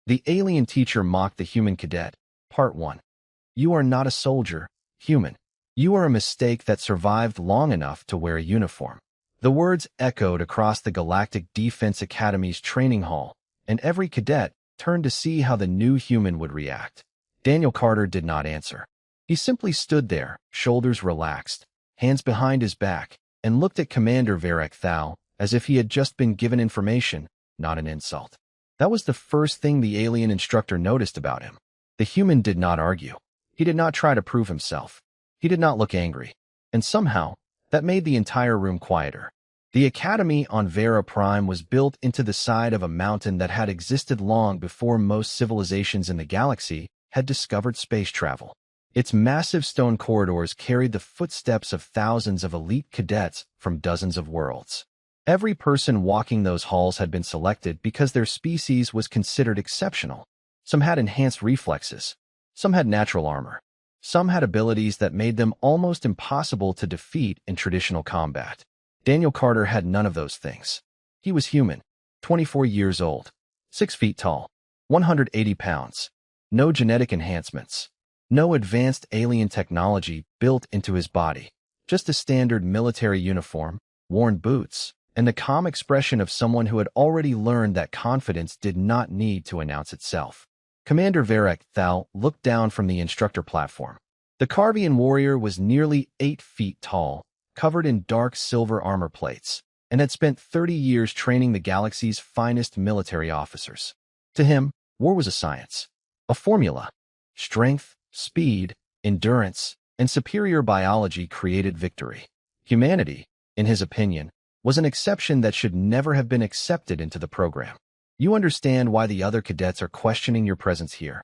The alien teacher mocked the human cadet. Part 1. You are not a soldier, human. You are a mistake that survived long enough to wear a uniform. The words echoed across the Galactic Defense Academy's training hall, and every cadet turned to see how the new human would react. Daniel Carter did not answer. He simply stood there, shoulders relaxed, hands behind his back, and looked at Commander Varek Thal as if he had just been given information, not an insult. That was the first thing the alien instructor noticed about him. The human did not argue. He did not try to prove himself. He did not look angry. And somehow, that made the entire room quieter. The Academy on Vera Prime was built into the side of a mountain that had existed long before most civilizations in the galaxy had discovered space travel. Its massive stone corridors carried the footsteps of thousands of elite cadets from dozens of worlds. Every person walking those halls had been selected because their species was considered exceptional. Some had enhanced reflexes. Some had natural armor. Some had abilities that made them almost impossible to defeat in traditional combat. Daniel Carter had none of those things. He was human, 24 years old, 6 feet tall, 180 pounds. No genetic enhancements. No advanced alien technology built into his body. Just a standard military uniform, worn boots, and the calm expression of someone who had already learned that confidence did not need to announce itself. Commander Varek Thal looked down from the instructor platform. The Carvian warrior was nearly 8 feet tall, covered in dark silver armor plates, and had spent 30 years training the galaxy's finest military officers. To him, war was a science, a formula. Strength, speed, endurance, and superior biology created victory. Humanity, in his opinion, was an exception that should never have been accepted into the program. You understand why the other cadets are questioning your presence here?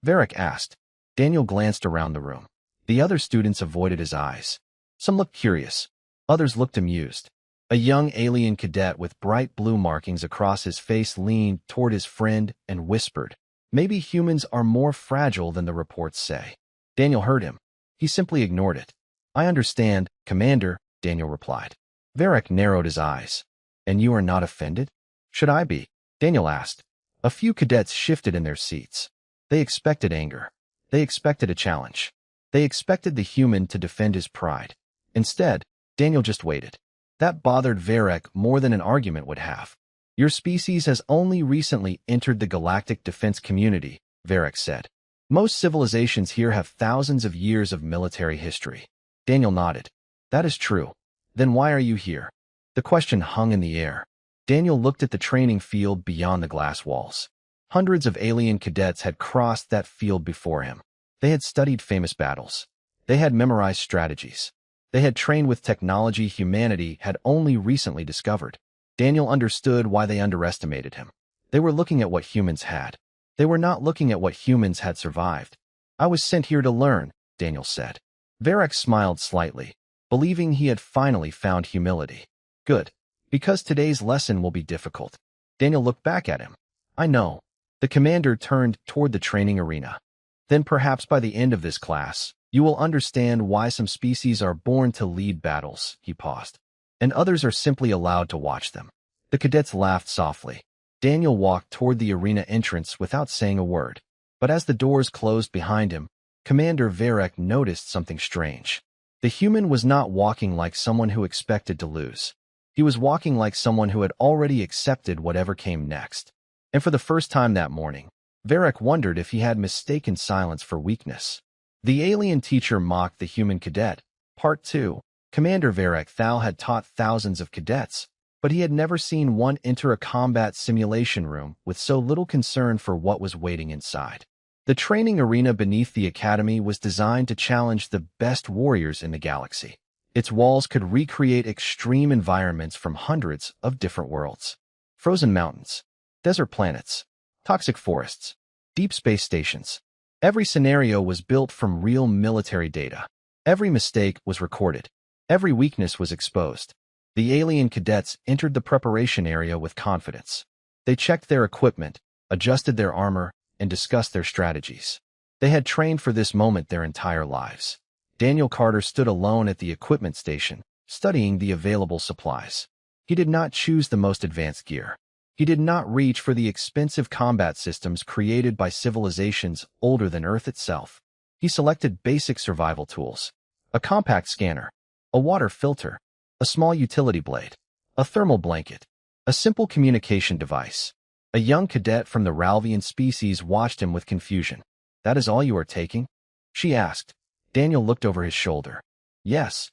Varek asked. Daniel glanced around the room. The other students avoided his eyes. Some looked curious. Others looked amused. A young alien cadet with bright blue markings across his face leaned toward his friend and whispered, "Maybe humans are more fragile than the reports say." Daniel heard him. He simply ignored it. "I understand, Commander," Daniel replied. Varek narrowed his eyes. "And you are not offended?" "Should I be?" Daniel asked. A few cadets shifted in their seats. They expected anger. They expected a challenge. They expected the human to defend his pride. Instead, Daniel just waited. That bothered Varek more than an argument would have. "Your species has only recently entered the galactic defense community," Varek said. "Most civilizations here have thousands of years of military history." Daniel nodded. "That is true. Then why are you here?" The question hung in the air. Daniel looked at the training field beyond the glass walls. Hundreds of alien cadets had crossed that field before him. They had studied famous battles. They had memorized strategies. They had trained with technology humanity had only recently discovered. Daniel understood why they underestimated him. They were looking at what humans had. They were not looking at what humans had survived. "I was sent here to learn," Daniel said. Varek smiled slightly, believing he had finally found humility. "Good, because today's lesson will be difficult." Daniel looked back at him. "I know." The commander turned toward the training arena. "Then perhaps by the end of this class, you will understand why some species are born to lead battles," he paused, "and others are simply allowed to watch them." The cadets laughed softly. Daniel walked toward the arena entrance without saying a word. But as the doors closed behind him, Commander Varek noticed something strange. The human was not walking like someone who expected to lose. He was walking like someone who had already accepted whatever came next. And for the first time that morning, Varek wondered if he had mistaken silence for weakness. The alien teacher mocked the human cadet. Part 2. Commander Varek Thal had taught thousands of cadets, but he had never seen one enter a combat simulation room with so little concern for what was waiting inside. The training arena beneath the academy was designed to challenge the best warriors in the galaxy. Its walls could recreate extreme environments from hundreds of different worlds. Frozen mountains, desert planets, toxic forests, deep space stations. Every scenario was built from real military data. Every mistake was recorded. Every weakness was exposed. The alien cadets entered the preparation area with confidence. They checked their equipment, adjusted their armor, and discussed their strategies. They had trained for this moment their entire lives. Daniel Carter stood alone at the equipment station, studying the available supplies. He did not choose the most advanced gear. He did not reach for the expensive combat systems created by civilizations older than Earth itself. He selected basic survival tools: a compact scanner, a water filter, a small utility blade, a thermal blanket, a simple communication device. A young cadet from the Ralvian species watched him with confusion. "That is all you are taking?" she asked. Daniel looked over his shoulder. "Yes."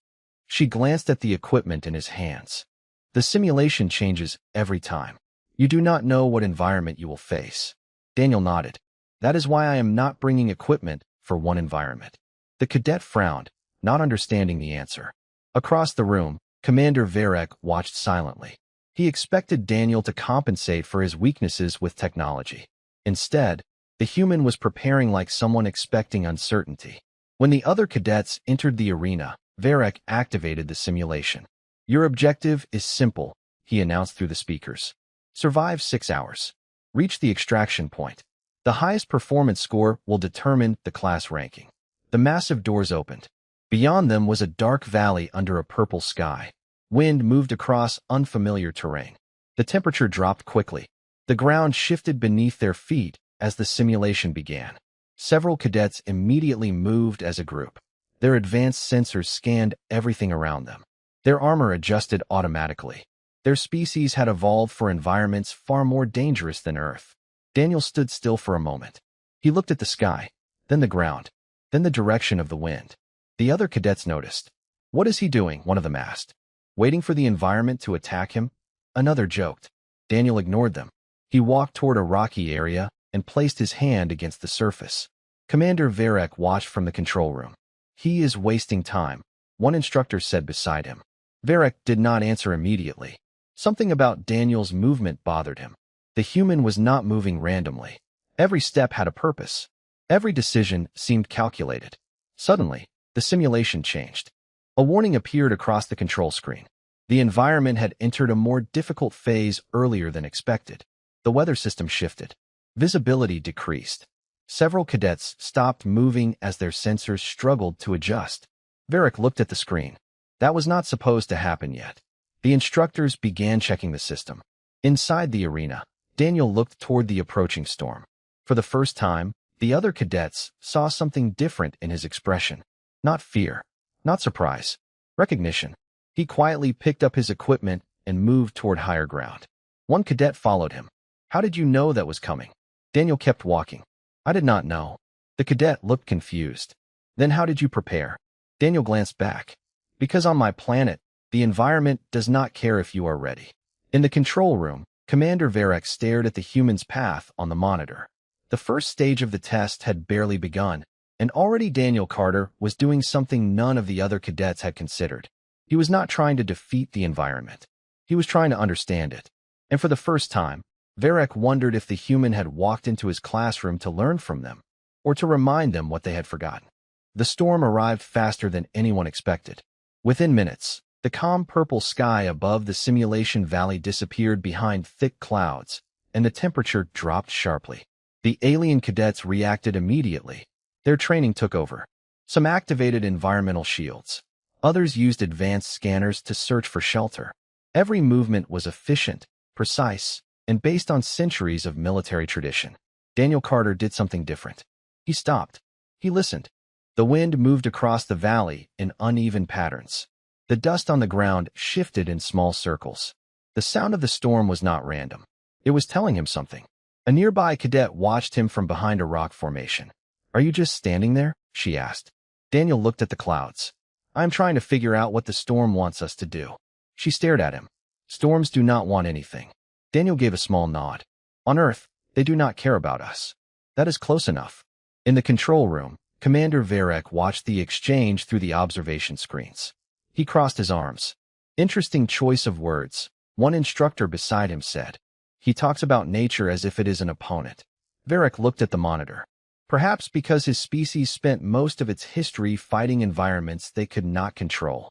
She glanced at the equipment in his hands. "The simulation changes every time. You do not know what environment you will face." Daniel nodded. "That is why I am not bringing equipment for one environment." The cadet frowned, not understanding the answer. Across the room, Commander Varek watched silently. He expected Daniel to compensate for his weaknesses with technology. Instead, the human was preparing like someone expecting uncertainty. When the other cadets entered the arena, Varek activated the simulation. "Your objective is simple," he announced through the speakers. "Survive 6 hours. Reach the extraction point. The highest performance score will determine the class ranking." The massive doors opened. Beyond them was a dark valley under a purple sky. Wind moved across unfamiliar terrain. The temperature dropped quickly. The ground shifted beneath their feet as the simulation began. Several cadets immediately moved as a group. Their advanced sensors scanned everything around them. Their armor adjusted automatically. Their species had evolved for environments far more dangerous than Earth. Daniel stood still for a moment. He looked at the sky, then the ground, then the direction of the wind. The other cadets noticed. "What is he doing?" one of them asked. "Waiting for the environment to attack him?" Another joked. Daniel ignored them. He walked toward a rocky area and placed his hand against the surface. Commander Varek watched from the control room. "He is wasting time," one instructor said beside him. Varek did not answer immediately. Something about Daniel's movement bothered him. The human was not moving randomly. Every step had a purpose. Every decision seemed calculated. Suddenly, the simulation changed. A warning appeared across the control screen. The environment had entered a more difficult phase earlier than expected. The weather system shifted. Visibility decreased. Several cadets stopped moving as their sensors struggled to adjust. Varek looked at the screen. That was not supposed to happen yet. The instructors began checking the system. Inside the arena, Daniel looked toward the approaching storm. For the first time, the other cadets saw something different in his expression. Not fear, not surprise, recognition. He quietly picked up his equipment and moved toward higher ground. One cadet followed him. "How did you know that was coming?" Daniel kept walking. "I did not know." The cadet looked confused. "Then how did you prepare?" Daniel glanced back. "Because on my planet, the environment does not care if you are ready." In the control room, Commander Varek stared at the human's path on the monitor. The first stage of the test had barely begun, and already Daniel Carter was doing something none of the other cadets had considered. He was not trying to defeat the environment. He was trying to understand it. And for the first time, Varek wondered if the human had walked into his classroom to learn from them, or to remind them what they had forgotten. The storm arrived faster than anyone expected. Within minutes, the calm purple sky above the simulation valley disappeared behind thick clouds, and the temperature dropped sharply. The alien cadets reacted immediately. Their training took over. Some activated environmental shields. Others used advanced scanners to search for shelter. Every movement was efficient, precise, and based on centuries of military tradition. Daniel Carter did something different. He stopped. He listened. The wind moved across the valley in uneven patterns. The dust on the ground shifted in small circles. The sound of the storm was not random. It was telling him something. A nearby cadet watched him from behind a rock formation. "Are you just standing there?" she asked. Daniel looked at the clouds. "I'm trying to figure out what the storm wants us to do." She stared at him. "Storms do not want anything." Daniel gave a small nod. "On Earth, they do not care about us." "That is close enough." In the control room, Commander Varek watched the exchange through the observation screens. He crossed his arms. "Interesting choice of words," one instructor beside him said. "He talks about nature as if it is an opponent." Varek looked at the monitor. Perhaps because his species spent most of its history fighting environments they could not control.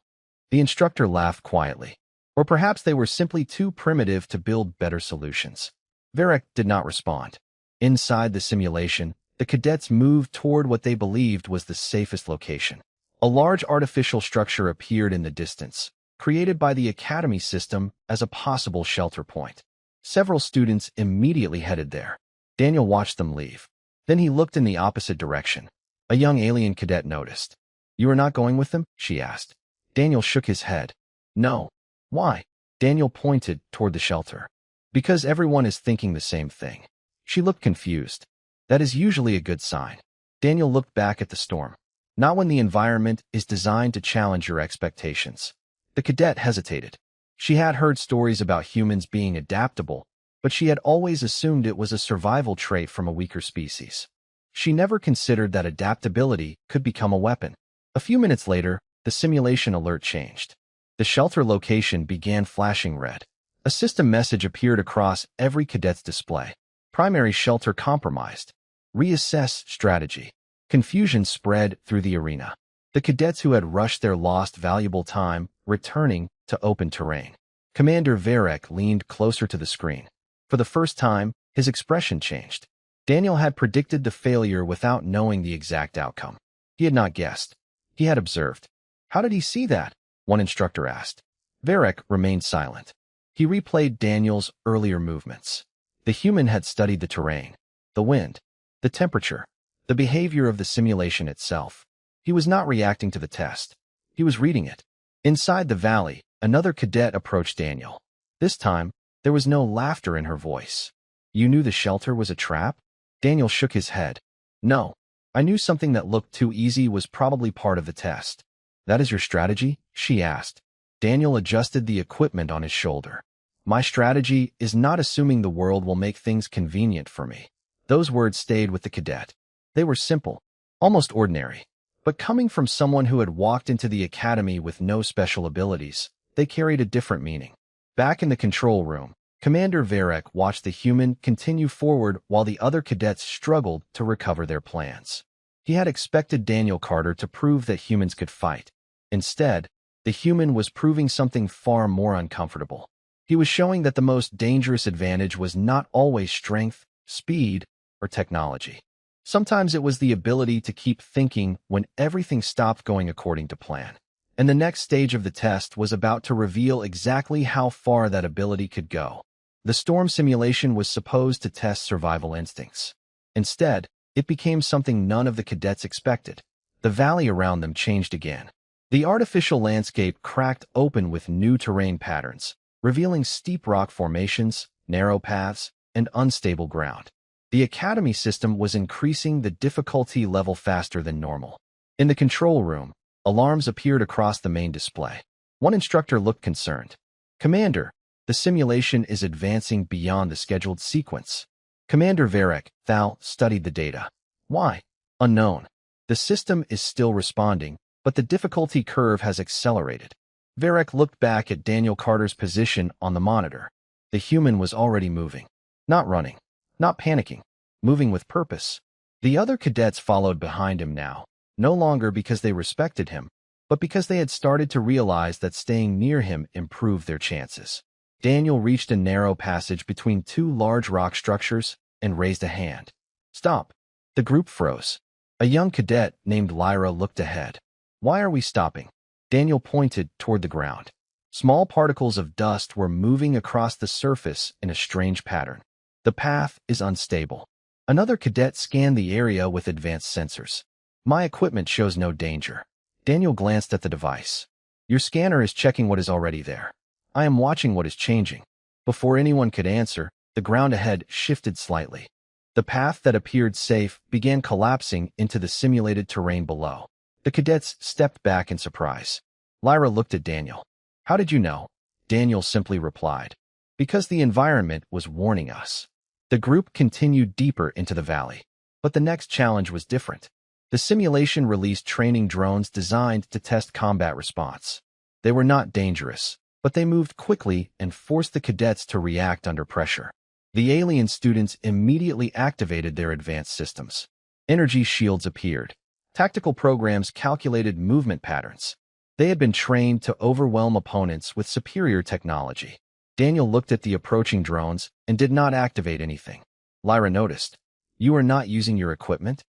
The instructor laughed quietly. Or perhaps they were simply too primitive to build better solutions. Varek did not respond. Inside the simulation, the cadets moved toward what they believed was the safest location. A large artificial structure appeared in the distance, created by the Academy system as a possible shelter point. Several students immediately headed there. Daniel watched them leave. Then he looked in the opposite direction. A young alien cadet noticed. "You are not going with them?" she asked. Daniel shook his head. "No." "Why?" Daniel pointed toward the shelter. "Because everyone is thinking the same thing." She looked confused. "That is usually a good sign." Daniel looked back at the storm. "Not when the environment is designed to challenge your expectations." The cadet hesitated. She had heard stories about humans being adaptable, but she had always assumed it was a survival trait from a weaker species. She never considered that adaptability could become a weapon. A few minutes later, the simulation alert changed. The shelter location began flashing red. A system message appeared across every cadet's display. Primary shelter compromised. Reassess strategy. Confusion spread through the arena. The cadets who had rushed there lost valuable time returning to open terrain. Commander Varek leaned closer to the screen. For the first time, his expression changed. Daniel had predicted the failure without knowing the exact outcome. He had not guessed. He had observed. "How did he see that?" one instructor asked. Varek remained silent. He replayed Daniel's earlier movements. The human had studied the terrain, the wind, the temperature, the behavior of the simulation itself. He was not reacting to the test. He was reading it. Inside the valley, another cadet approached Daniel. This time, there was no laughter in her voice. "You knew the shelter was a trap?" Daniel shook his head. "No. I knew something that looked too easy was probably part of the test." "That is your strategy?" she asked. Daniel adjusted the equipment on his shoulder. "My strategy is not assuming the world will make things convenient for me." Those words stayed with the cadet. They were simple, almost ordinary. But coming from someone who had walked into the academy with no special abilities, they carried a different meaning. Back in the control room, Commander Varek watched the human continue forward while the other cadets struggled to recover their plans. He had expected Daniel Carter to prove that humans could fight. Instead, the human was proving something far more uncomfortable. He was showing that the most dangerous advantage was not always strength, speed, or technology. Sometimes it was the ability to keep thinking when everything stopped going according to plan. And the next stage of the test was about to reveal exactly how far that ability could go. The storm simulation was supposed to test survival instincts. Instead, it became something none of the cadets expected. The valley around them changed again. The artificial landscape cracked open with new terrain patterns, revealing steep rock formations, narrow paths, and unstable ground. The academy system was increasing the difficulty level faster than normal. In the control room, alarms appeared across the main display. One instructor looked concerned. "Commander, the simulation is advancing beyond the scheduled sequence." Commander Varek, thou studied the data. "Why?" "Unknown. The system is still responding, but the difficulty curve has accelerated." Varek looked back at Daniel Carter's position on the monitor. The human was already moving. Not running. Not panicking. Moving with purpose. The other cadets followed behind him now, no longer because they respected him, but because they had started to realize that staying near him improved their chances. Daniel reached a narrow passage between two large rock structures and raised a hand. "Stop." The group froze. A young cadet named Lyra looked ahead. "Why are we stopping?" Daniel pointed toward the ground. Small particles of dust were moving across the surface in a strange pattern. "The path is unstable." Another cadet scanned the area with advanced sensors. "My equipment shows no danger." Daniel glanced at the device. "Your scanner is checking what is already there. I am watching what is changing." Before anyone could answer, the ground ahead shifted slightly. The path that appeared safe began collapsing into the simulated terrain below. The cadets stepped back in surprise. Lyra looked at Daniel. "How did you know?" Daniel simply replied, "Because the environment was warning us." The group continued deeper into the valley. But the next challenge was different. The simulation released training drones designed to test combat response. They were not dangerous, but they moved quickly and forced the cadets to react under pressure. The alien students immediately activated their advanced systems. Energy shields appeared. Tactical programs calculated movement patterns. They had been trained to overwhelm opponents with superior technology. Daniel looked at the approaching drones and did not activate anything. Lyra noticed. "You are not using your equipment?"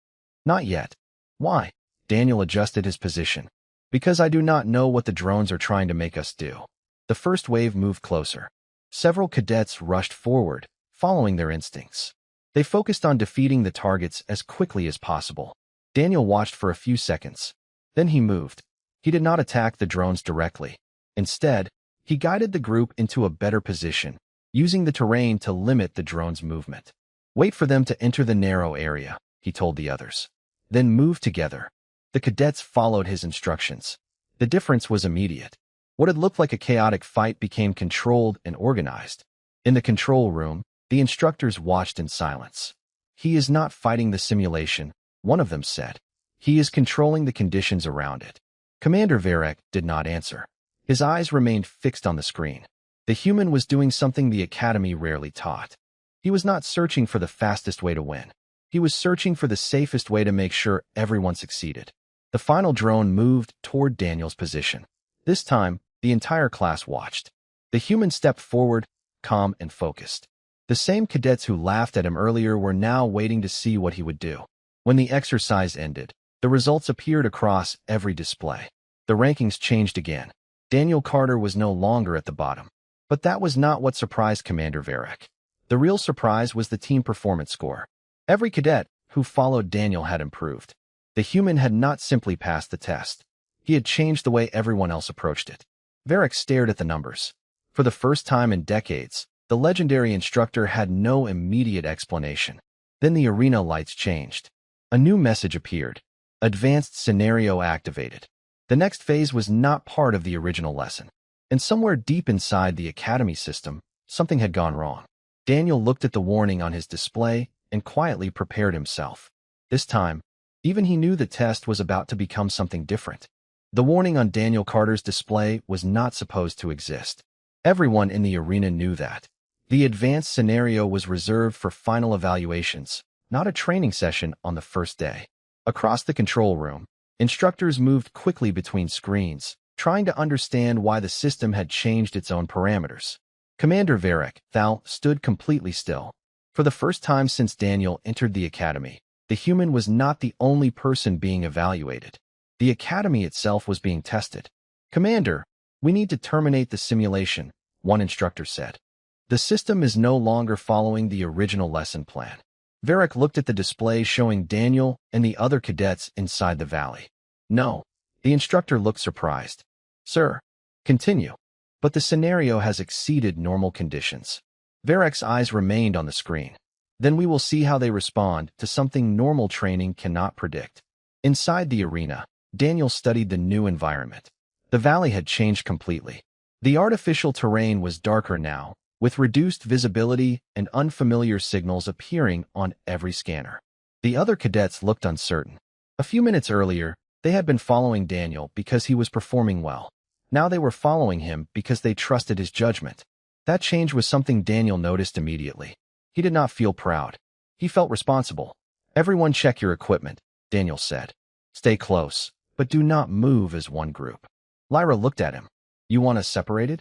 "Not yet." "Why?" Daniel adjusted his position. "Because I do not know what the drones are trying to make us do." The first wave moved closer. Several cadets rushed forward, following their instincts. They focused on defeating the targets as quickly as possible. Daniel watched for a few seconds. Then he moved. He did not attack the drones directly. Instead, he guided the group into a better position, using the terrain to limit the drone's movement. Wait for them to enter the narrow area, he told the others. Then move together. The cadets followed his instructions. The difference was immediate. What had looked like a chaotic fight became controlled and organized. In the control room, the instructors watched in silence. He is not fighting the simulation, one of them said. He is controlling the conditions around it. Commander Varek did not answer. His eyes remained fixed on the screen. The human was doing something the Academy rarely taught. He was not searching for the fastest way to win. He was searching for the safest way to make sure everyone succeeded. The final drone moved toward Daniel's position. This time, the entire class watched. The human stepped forward, calm and focused. The same cadets who laughed at him earlier were now waiting to see what he would do. When the exercise ended, the results appeared across every display. The rankings changed again. Daniel Carter was no longer at the bottom. But that was not what surprised Commander Varek. The real surprise was the team performance score. Every cadet who followed Daniel had improved. The human had not simply passed the test. He had changed the way everyone else approached it. Varek stared at the numbers. For the first time in decades, the legendary instructor had no immediate explanation. Then the arena lights changed. A new message appeared. Advanced scenario activated. The next phase was not part of the original lesson. And somewhere deep inside the Academy system, something had gone wrong. Daniel looked at the warning on his display and quietly prepared himself. This time, even he knew the test was about to become something different. The warning on Daniel Carter's display was not supposed to exist. Everyone in the arena knew that. The advanced scenario was reserved for final evaluations, not a training session on the first day. Across the control room, instructors moved quickly between screens, trying to understand why the system had changed its own parameters. Commander Varek, thou, stood completely still. For the first time since Daniel entered the Academy, the human was not the only person being evaluated. The Academy itself was being tested. Commander, we need to terminate the simulation, one instructor said. The system is no longer following the original lesson plan. Varek looked at the display showing Daniel and the other cadets inside the valley. No. The instructor looked surprised. Sir, continue. But the scenario has exceeded normal conditions. Varek's eyes remained on the screen. Then we will see how they respond to something normal training cannot predict. Inside the arena, Daniel studied the new environment. The valley had changed completely. The artificial terrain was darker now, with reduced visibility and unfamiliar signals appearing on every scanner. The other cadets looked uncertain. A few minutes earlier, they had been following Daniel because he was performing well. Now they were following him because they trusted his judgment. That change was something Daniel noticed immediately. He did not feel proud. He felt responsible. Everyone check your equipment, Daniel said. Stay close, but do not move as one group. Lyra looked at him. You want us separated?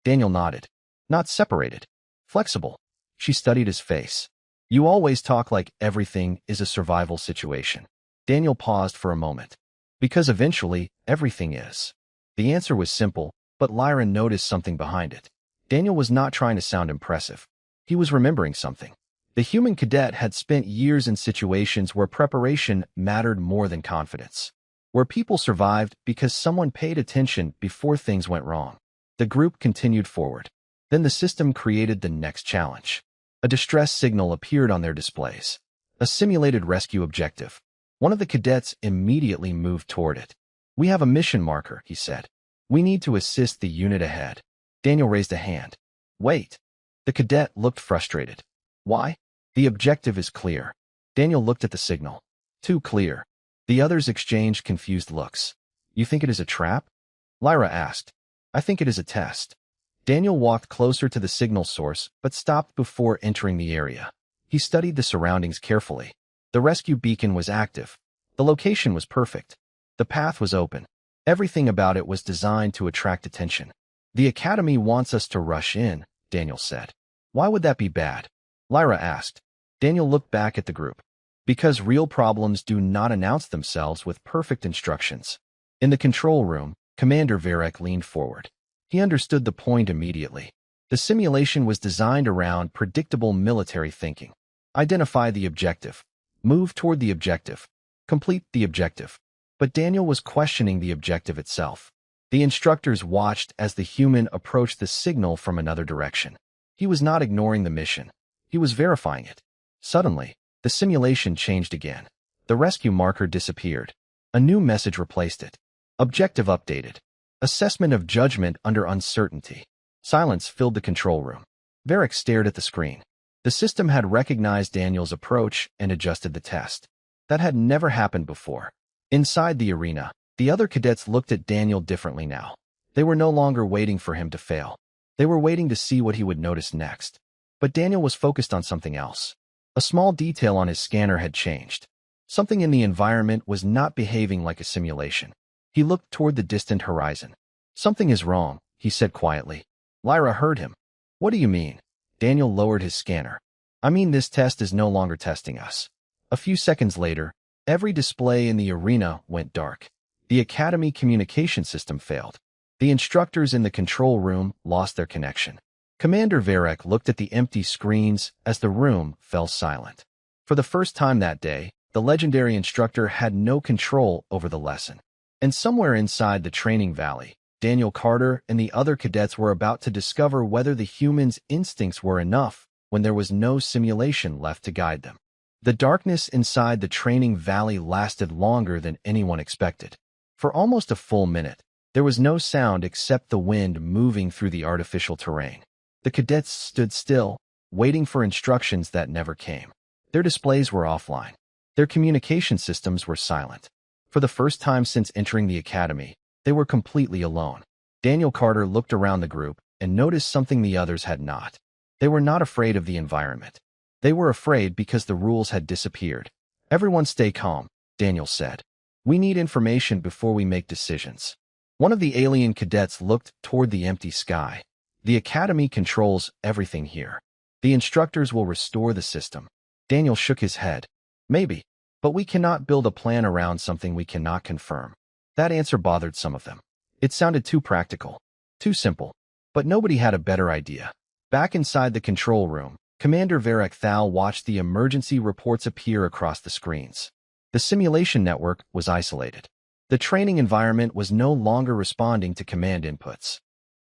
Daniel nodded. Not separated. Flexible. She studied his face. You always talk like everything is a survival situation. Daniel paused for a moment. Because eventually, everything is. The answer was simple, but Lyra noticed something behind it. Daniel was not trying to sound impressive. He was remembering something. The human cadet had spent years in situations where preparation mattered more than confidence. Where people survived because someone paid attention before things went wrong. The group continued forward. Then the system created the next challenge. A distress signal appeared on their displays. A simulated rescue objective. One of the cadets immediately moved toward it. We have a mission marker, he said. We need to assist the unit ahead. Daniel raised a hand. Wait. The cadet looked frustrated. Why? The objective is clear. Daniel looked at the signal. Too clear. The others exchanged confused looks. You think it is a trap? Lyra asked. I think it is a test. Daniel walked closer to the signal source, but stopped before entering the area. He studied the surroundings carefully. The rescue beacon was active. The location was perfect. The path was open. Everything about it was designed to attract attention. The Academy wants us to rush in, Daniel said. Why would that be bad? Lyra asked. Daniel looked back at the group. Because real problems do not announce themselves with perfect instructions. In the control room, Commander Varek leaned forward. He understood the point immediately. The simulation was designed around predictable military thinking. Identify the objective. Move toward the objective. Complete the objective. But Daniel was questioning the objective itself. The instructors watched as the human approached the signal from another direction. He was not ignoring the mission. He was verifying it. Suddenly, the simulation changed again. The rescue marker disappeared. A new message replaced it. Objective updated. Assessment of judgment under uncertainty. Silence filled the control room. Varric stared at the screen. The system had recognized Daniel's approach and adjusted the test. That had never happened before. Inside the arena, the other cadets looked at Daniel differently now. They were no longer waiting for him to fail. They were waiting to see what he would notice next. But Daniel was focused on something else. A small detail on his scanner had changed. Something in the environment was not behaving like a simulation. He looked toward the distant horizon. Something is wrong, he said quietly. Lyra heard him. What do you mean? Daniel lowered his scanner. I mean, this test is no longer testing us. A few seconds later, every display in the arena went dark. The Academy communication system failed. The instructors in the control room lost their connection. Commander Varric looked at the empty screens as the room fell silent. For the first time that day, the legendary instructor had no control over the lesson. And somewhere inside the training valley, Daniel Carter and the other cadets were about to discover whether the humans' instincts were enough when there was no simulation left to guide them. The darkness inside the training valley lasted longer than anyone expected. For almost a full minute, there was no sound except the wind moving through the artificial terrain. The cadets stood still, waiting for instructions that never came. Their displays were offline. Their communication systems were silent. For the first time since entering the academy, they were completely alone. Daniel Carter looked around the group and noticed something the others had not. They were not afraid of the environment. They were afraid because the rules had disappeared. Everyone stay calm, Daniel said. We need information before we make decisions. One of the alien cadets looked toward the empty sky. The Academy controls everything here. The instructors will restore the system. Daniel shook his head. Maybe, but we cannot build a plan around something we cannot confirm. That answer bothered some of them. It sounded too practical, too simple. But nobody had a better idea. Back inside the control room, Commander Varric Thal watched the emergency reports appear across the screens. The simulation network was isolated. The training environment was no longer responding to command inputs.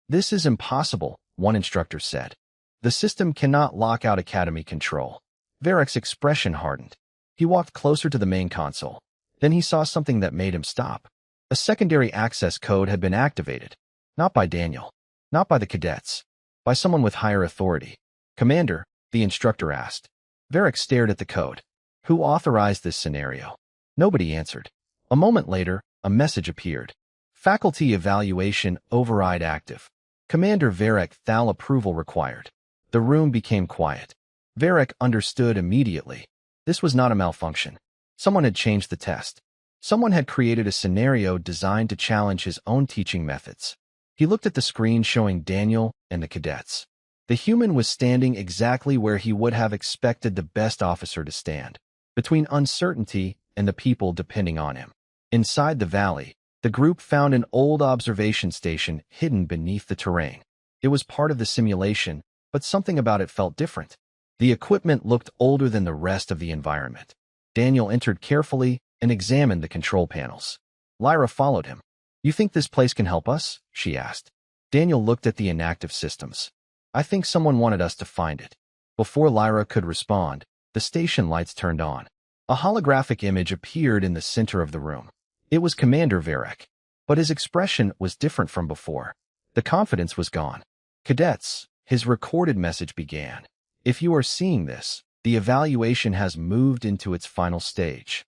This is impossible, one instructor said. The system cannot lock out Academy control. Varric's expression hardened. He walked closer to the main console. Then he saw something that made him stop. A secondary access code had been activated. Not by Daniel. Not by the cadets. By someone with higher authority. Commander, the instructor asked. Varric stared at the code. Who authorized this scenario? Nobody answered. A moment later, a message appeared. Faculty evaluation override active. Commander Varric Thal approval required. The room became quiet. Varric understood immediately. This was not a malfunction. Someone had changed the test. Someone had created a scenario designed to challenge his own teaching methods. He looked at the screen showing Daniel and the cadets. The human was standing exactly where he would have expected the best officer to stand, between uncertainty and the people depending on him. Inside the valley, the group found an old observation station hidden beneath the terrain. It was part of the simulation, but something about it felt different. The equipment looked older than the rest of the environment. Daniel entered carefully and examined the control panels. Lyra followed him. You think this place can help us? She asked. Daniel looked at the inactive systems. I think someone wanted us to find it. Before Lyra could respond, the station lights turned on. A holographic image appeared in the center of the room. It was Commander Varric, but his expression was different from before. The confidence was gone. Cadets, his recorded message began. If you are seeing this, the evaluation has moved into its final stage.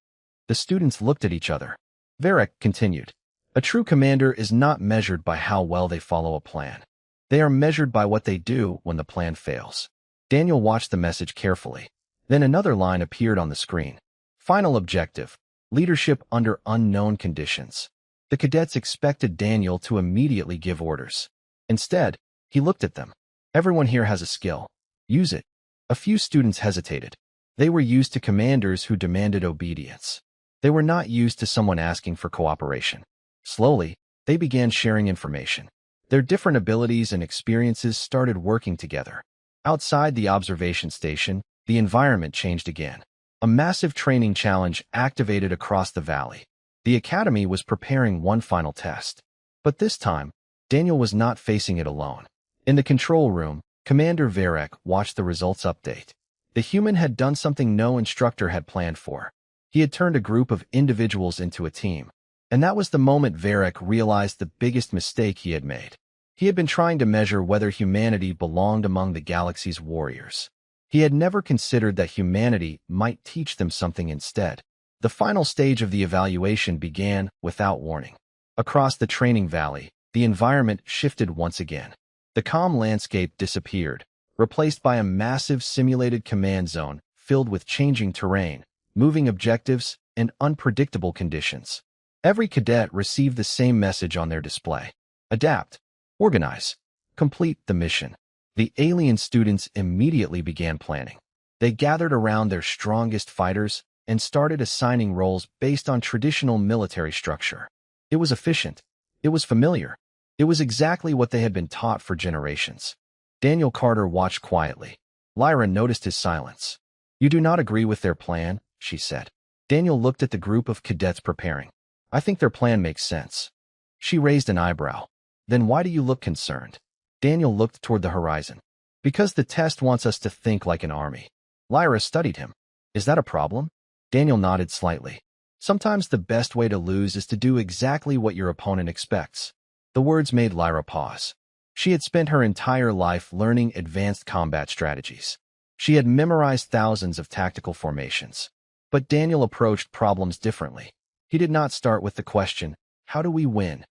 The students looked at each other. Varric continued. A true commander is not measured by how well they follow a plan. They are measured by what they do when the plan fails. Daniel watched the message carefully. Then another line appeared on the screen. Final objective. Leadership under unknown conditions. The cadets expected Daniel to immediately give orders. Instead, he looked at them. Everyone here has a skill. Use it. A few students hesitated. They were used to commanders who demanded obedience. They were not used to someone asking for cooperation. Slowly, they began sharing information. Their different abilities and experiences started working together. Outside the observation station, the environment changed again. A massive training challenge activated across the valley. The academy was preparing one final test. But this time, Daniel was not facing it alone. In the control room, Commander Varek watched the results update. The human had done something no instructor had planned for. He had turned a group of individuals into a team. And that was the moment Varek realized the biggest mistake he had made. He had been trying to measure whether humanity belonged among the galaxy's warriors. He had never considered that humanity might teach them something instead. The final stage of the evaluation began without warning. Across the training valley, the environment shifted once again. The calm landscape disappeared, replaced by a massive simulated command zone filled with changing terrain, moving objectives, and unpredictable conditions. Every cadet received the same message on their display. Adapt, organize, complete the mission. The alien students immediately began planning. They gathered around their strongest fighters and started assigning roles based on traditional military structure. It was efficient. It was familiar. It was exactly what they had been taught for generations. Daniel Carter watched quietly. Lyra noticed his silence. "You do not agree with their plan," she said. Daniel looked at the group of cadets preparing. "I think their plan makes sense." She raised an eyebrow. "Then why do you look concerned?" Daniel looked toward the horizon. "Because the test wants us to think like an army." Lyra studied him. "Is that a problem?" Daniel nodded slightly. "Sometimes the best way to lose is to do exactly what your opponent expects." The words made Lyra pause. She had spent her entire life learning advanced combat strategies. She had memorized thousands of tactical formations. But Daniel approached problems differently. He did not start with the question, "How do we win?"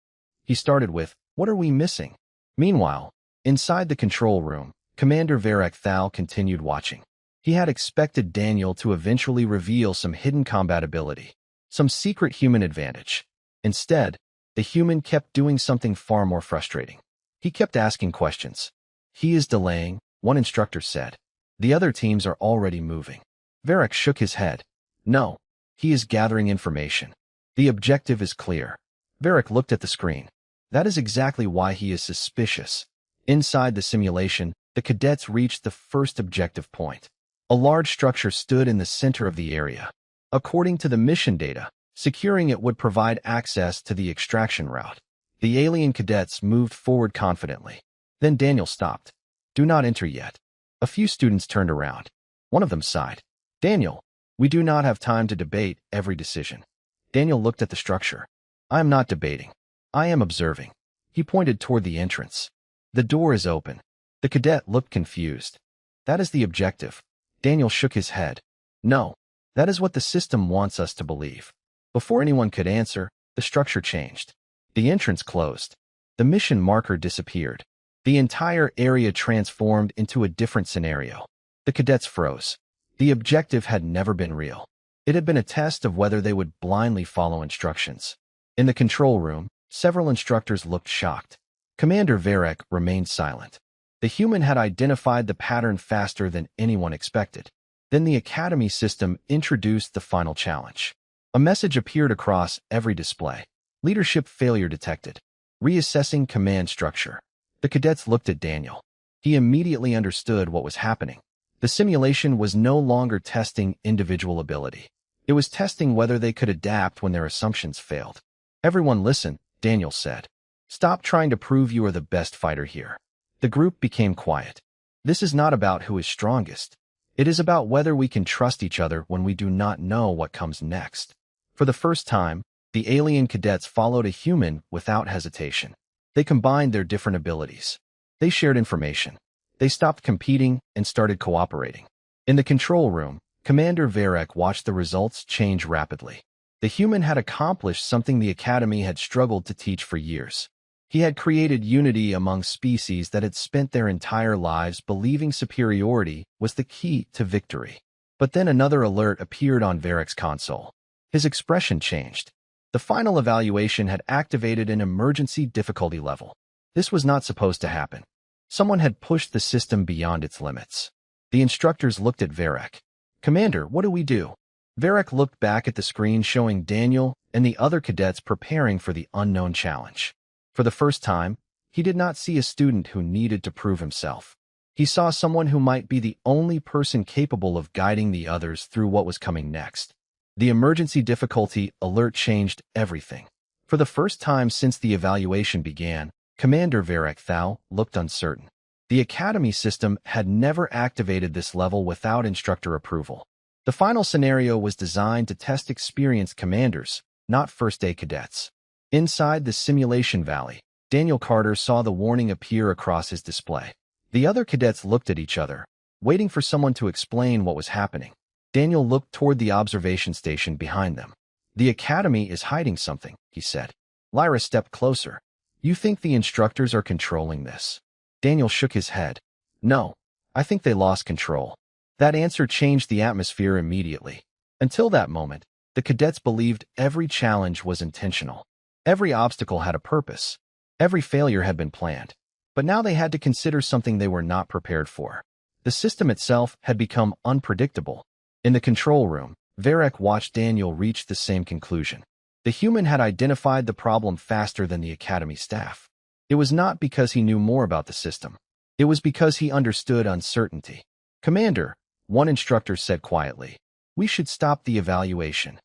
He started with, "What are we missing?" Meanwhile, inside the control room, Commander Varek Thal continued watching. He had expected Daniel to eventually reveal some hidden combat ability, some secret human advantage. Instead, the human kept doing something far more frustrating. He kept asking questions. "He is delaying," one instructor said. "The other teams are already moving." Varek shook his head. "No, he is gathering information. The objective is clear." Varek looked at the screen. "That is exactly why he is suspicious." Inside the simulation, the cadets reached the first objective point. A large structure stood in the center of the area. According to the mission data, securing it would provide access to the extraction route. The alien cadets moved forward confidently. Then Daniel stopped. "Do not enter yet." A few students turned around. One of them sighed. "Daniel, we do not have time to debate every decision." Daniel looked at the structure. "I am not debating. I am observing." He pointed toward the entrance. "The door is open." The cadet looked confused. "That is the objective." Daniel shook his head. "No, that is what the system wants us to believe." Before anyone could answer, the structure changed. The entrance closed. The mission marker disappeared. The entire area transformed into a different scenario. The cadets froze. The objective had never been real. It had been a test of whether they would blindly follow instructions. In the control room, several instructors looked shocked. Commander Varek remained silent. The human had identified the pattern faster than anyone expected. Then the academy system introduced the final challenge. A message appeared across every display. "Leadership failure detected. Reassessing command structure." The cadets looked at Daniel. He immediately understood what was happening. The simulation was no longer testing individual ability. It was testing whether they could adapt when their assumptions failed. "Everyone listen," Daniel said. "Stop trying to prove you are the best fighter here." The group became quiet. "This is not about who is strongest. It is about whether we can trust each other when we do not know what comes next." For the first time, the alien cadets followed a human without hesitation. They combined their different abilities. They shared information. They stopped competing and started cooperating. In the control room, Commander Varek watched the results change rapidly. The human had accomplished something the Academy had struggled to teach for years. He had created unity among species that had spent their entire lives believing superiority was the key to victory. But then another alert appeared on Varek's console. His expression changed. The final evaluation had activated an emergency difficulty level. This was not supposed to happen. Someone had pushed the system beyond its limits. The instructors looked at Varek. "Commander, what do we do?" Varek looked back at the screen showing Daniel and the other cadets preparing for the unknown challenge. For the first time, He did not see a student who needed to prove himself. He saw someone who might be the only person capable of guiding the others through what was coming next. The emergency difficulty alert changed everything. For the first time since the evaluation began, Commander Varek Thal looked uncertain. The Academy system had never activated this level without instructor approval. The final scenario was designed to test experienced commanders, not first-day cadets. Inside the simulation valley, Daniel Carter saw the warning appear across his display. The other cadets looked at each other, waiting for someone to explain what was happening. Daniel looked toward the observation station behind them. "The Academy is hiding something," he said. Lyra stepped closer. "You think the instructors are controlling this?" Daniel shook his head. "No, I think they lost control." That answer changed the atmosphere immediately. Until that moment, the cadets believed every challenge was intentional. Every obstacle had a purpose. Every failure had been planned. But now they had to consider something they were not prepared for. The system itself had become unpredictable. In the control room, Varek watched Daniel reach the same conclusion. The human had identified the problem faster than the Academy staff. It was not because he knew more about the system. It was because he understood uncertainty. "Commander," one instructor said quietly, "we should stop the evaluation."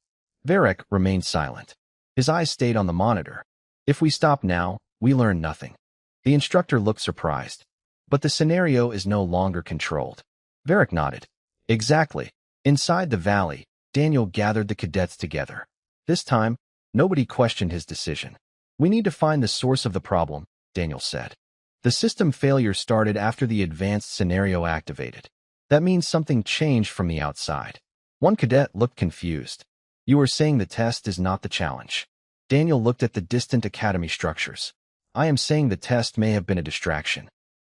Varek remained silent. His eyes stayed on the monitor. "If we stop now, we learn nothing." The instructor looked surprised. "But the scenario is no longer controlled." Varek nodded. "Exactly." Inside the valley, Daniel gathered the cadets together. This time, nobody questioned his decision. "We need to find the source of the problem," Daniel said. "The system failure started after the advanced scenario activated. That means something changed from the outside." One cadet looked confused. "You are saying the test is not the challenge?" Daniel looked at the distant Academy structures. "I am saying the test may have been a distraction."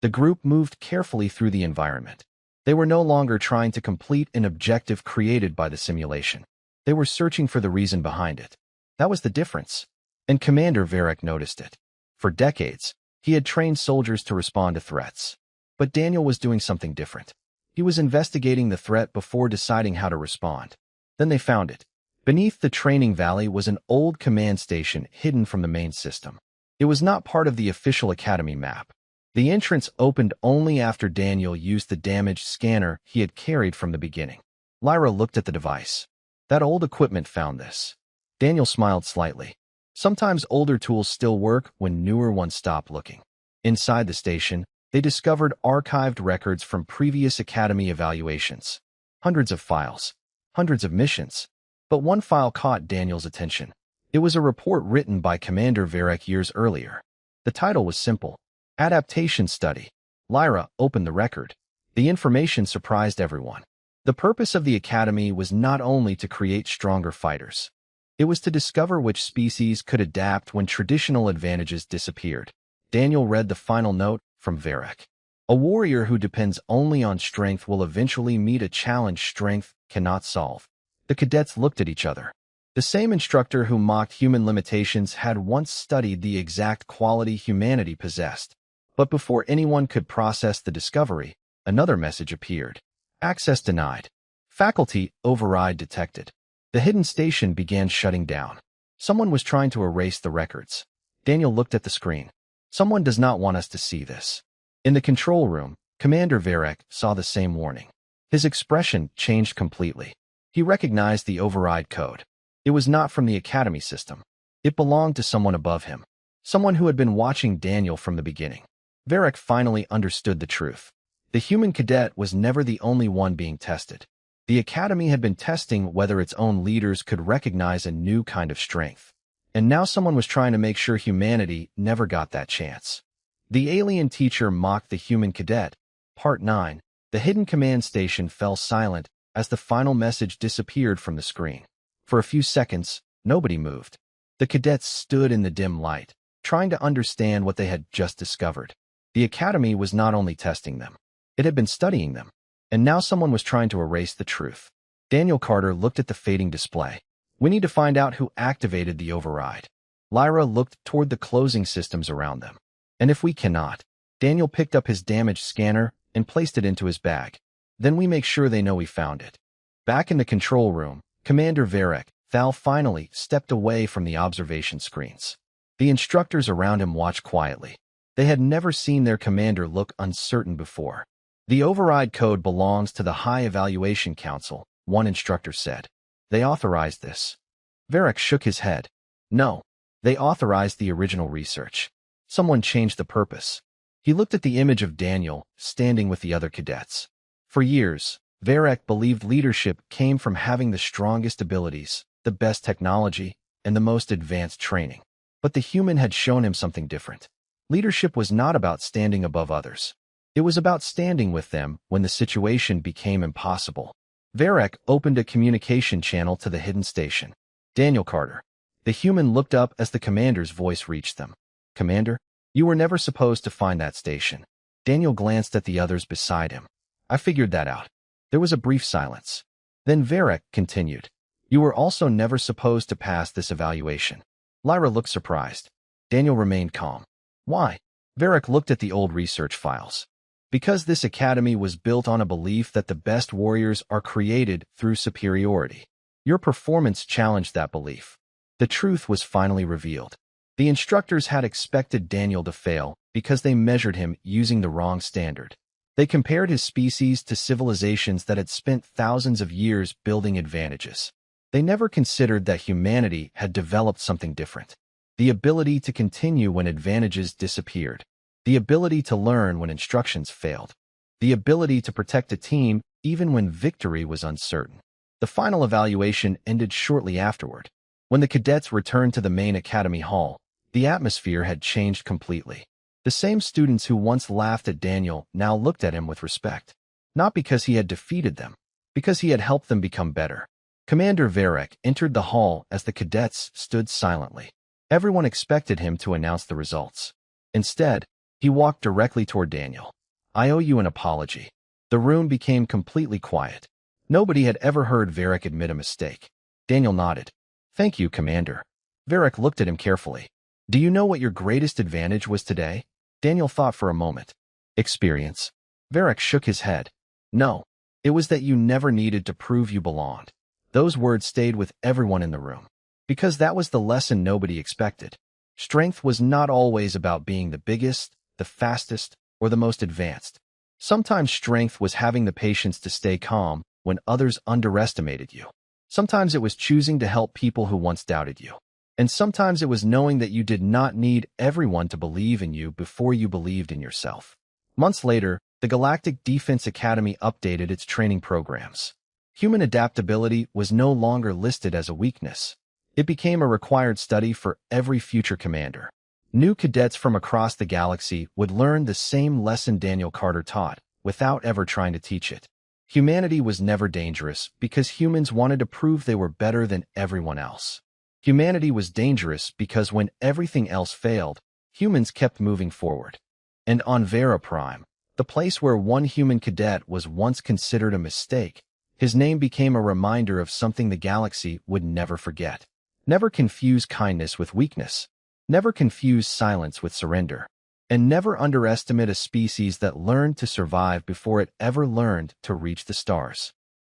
The group moved carefully through the environment. They were no longer trying to complete an objective created by the simulation. They were searching for the reason behind it. That was the difference. And Commander Varek noticed it. For decades, he had trained soldiers to respond to threats. But Daniel was doing something different. He was investigating the threat before deciding how to respond. Then they found it. Beneath the training valley was an old command station hidden from the main system. It was not part of the official Academy map. The entrance opened only after Daniel used the damaged scanner he had carried from the beginning. Lyra looked at the device. "That old equipment found this." Daniel smiled slightly. Sometimes older tools still work when newer ones stop looking. Inside the station, they discovered archived records from previous Academy evaluations. Hundreds of files. Hundreds of missions. But one file caught Daniel's attention. It was a report written by Commander Varek years earlier. The title was simple: Adaptation Study. Lyra opened the record. The information surprised everyone. The purpose of the Academy was not only to create stronger fighters. It was to discover which species could adapt when traditional advantages disappeared. Daniel read the final note from Varek. "A warrior who depends only on strength will eventually meet a challenge strength cannot solve." The cadets looked at each other. The same instructor who mocked human limitations had once studied the exact quality humanity possessed. But before anyone could process the discovery, another message appeared. "Access denied. Faculty override detected." The hidden station began shutting down. Someone was trying to erase the records. Daniel looked at the screen. "Someone does not want us to see this." In the control room, Commander Varek saw the same warning. His expression changed completely. He recognized the override code. It was not from the Academy system. It belonged to someone above him. Someone who had been watching Daniel from the beginning. Varek finally understood the truth. The human cadet was never the only one being tested. The Academy had been testing whether its own leaders could recognize a new kind of strength. And now someone was trying to make sure humanity never got that chance. The alien teacher mocked the human cadet. Part 9. The hidden command station fell silent as the final message disappeared from the screen. For a few seconds, nobody moved. The cadets stood in the dim light, trying to understand what they had just discovered. The Academy was not only testing them. It had been studying them. And now someone was trying to erase the truth. Daniel Carter looked at the fading display. "We need to find out who activated the override." Lyra looked toward the closing systems around them. "And if we cannot," Daniel picked up his damaged scanner and placed it into his bag. "Then we make sure they know we found it." Back in the control room, Commander Varek Thal finally stepped away from the observation screens. The instructors around him watched quietly. They had never seen their commander look uncertain before. The override code belongs to the High Evaluation Council, one instructor said. They authorized this. Varric shook his head. No, they authorized the original research. Someone changed the purpose. He looked at the image of Daniel, standing with the other cadets. For years, Varric believed leadership came from having the strongest abilities, the best technology, and the most advanced training. But the human had shown him something different. Leadership was not about standing above others. It was about standing with them when the situation became impossible. Varric opened a communication channel to the hidden station. Daniel Carter. The human looked up as the commander's voice reached them. Commander, you were never supposed to find that station. Daniel glanced at the others beside him. I figured that out. There was a brief silence. Then Varric continued. You were also never supposed to pass this evaluation. Lyra looked surprised. Daniel remained calm. Why? Varric looked at the old research files. Because this academy was built on a belief that the best warriors are created through superiority. Your performance challenged that belief. The truth was finally revealed. The instructors had expected Daniel to fail because they measured him using the wrong standard. They compared his species to civilizations that had spent thousands of years building advantages. They never considered that humanity had developed something different. The ability to continue when advantages disappeared. The ability to learn when instructions failed. The ability to protect a team even when victory was uncertain. The final evaluation ended shortly afterward. When the cadets returned to the main academy hall, the atmosphere had changed completely. The same students who once laughed at Daniel now looked at him with respect. Not because he had defeated them, because he had helped them become better. Commander Varric entered the hall as the cadets stood silently. Everyone expected him to announce the results. Instead, he walked directly toward Daniel. I owe you an apology. The room became completely quiet. Nobody had ever heard Varric admit a mistake. Daniel nodded. Thank you, Commander. Varric looked at him carefully. Do you know what your greatest advantage was today? Daniel thought for a moment. Experience. Varric shook his head. No, it was that you never needed to prove you belonged. Those words stayed with everyone in the room. Because that was the lesson nobody expected. Strength was not always about being the biggest, the fastest, or the most advanced. Sometimes strength was having the patience to stay calm when others underestimated you. Sometimes it was choosing to help people who once doubted you. And sometimes it was knowing that you did not need everyone to believe in you before you believed in yourself. Months later, the Galactic Defense Academy updated its training programs. Human adaptability was no longer listed as a weakness. It became a required study for every future commander. New cadets from across the galaxy would learn the same lesson Daniel Carter taught, without ever trying to teach it. Humanity was never dangerous because humans wanted to prove they were better than everyone else. Humanity was dangerous because when everything else failed, humans kept moving forward. And on Vera Prime, the place where one human cadet was once considered a mistake, his name became a reminder of something the galaxy would never forget. Never confuse kindness with weakness. Never confuse silence with surrender. And never underestimate a species that learned to survive before it ever learned to reach the stars.